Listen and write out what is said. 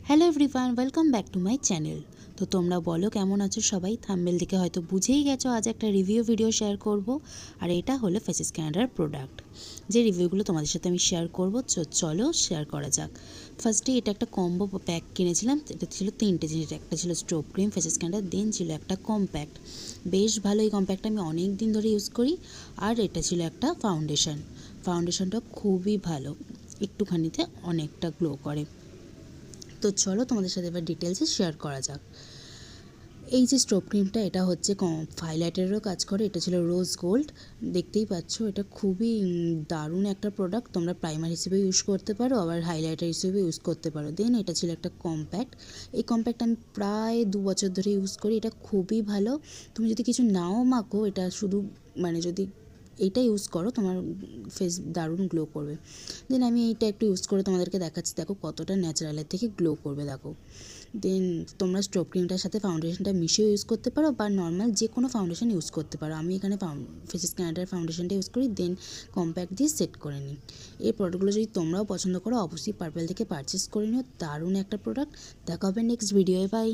Hello everyone, welcome back to my channel. তো তোমরা বলো কেমন আছো সবাই? থাম্বনেল দেখে হয়তো বুঝেই গেছো আজ একটা রিভিউ ভিডিও শেয়ার করব। আর এটা হলো ফেসেস ক্যানাডার প্রোডাক্ট, যে রিভিউগুলো তোমাদের সাথে আমি শেয়ার করব। চলো শেয়ার করা যাক। ফার্স্টে এটা একটা কম্বো প্যাক কিনেছিলাম। এটা ছিল তিনটে জিনিস, একটা ছিল স্ট্রোব ক্রিম ফেসেস ক্যানাডার, দেন ছিল একটা কম্প্যাক্ট। বেশ ভালো, এই কম্প্যাক্টটা আমি অনেক দিন ধরে ইউজ করি। আর এটা ছিল একটা ফাউন্ডেশনটা খুবই ভালো, একটুখানিতে অনেকটা গ্লো করে। তো চলো তোমাদের সাথে এবার ডিটেলসে শেয়ার করা যাক। এই যে স্ট্রোব ক্রিমটা, এটা হচ্ছে হাইলাইটারেরও কাজ করে। এটা ছিল রোজ গোল্ড, দেখতেই পাচ্ছ। এটা খুবই দারুণ একটা প্রোডাক্ট। তোমরা প্রাইমার হিসেবে ইউজ করতে পারো, আবার হাইলাইটার হিসেবে ইউজ করতে পারো। দেন এটা ছিল একটা কম্প্যাক্ট। এই কম্প্যাক্ট আমি প্রায় 2 বছর ধরে ইউজ করি। এটা খুবই ভালো। তুমি যদি কিছু নাও মাখো, এটা শুধু যদি এইটা ইউজ করো, তোমার ফেস দারুণ গ্লো করবে। দেন আমি এইটা একটু ইউজ করে তোমাদেরকে দেখাচ্ছি, দেখো কতটা ন্যাচারালের থেকে গ্লো করবে দেখো। দেন তোমরা স্ট্রোব ক্রিমটার সাথে ফাউন্ডেশনটা মিশিয়েও ইউজ করতে পারো, বা নর্মাল যে কোনো ফাউন্ডেশন ইউজ করতে পারো। আমি এখানে ফেসেস ক্যানাডার ফাউন্ডেশনটা ইউজ করি, দেন কম্প্যাক্ট দিয়ে সেট করে নিই। এই প্রোডাক্টগুলো যদি তোমরাও পছন্দ করো, অবশ্যই পার্পেল থেকে পারচেস করে নিও। দারুণ একটা প্রোডাক্ট। দেখা হবে নেক্সট ভিডিওয়ে। বাই।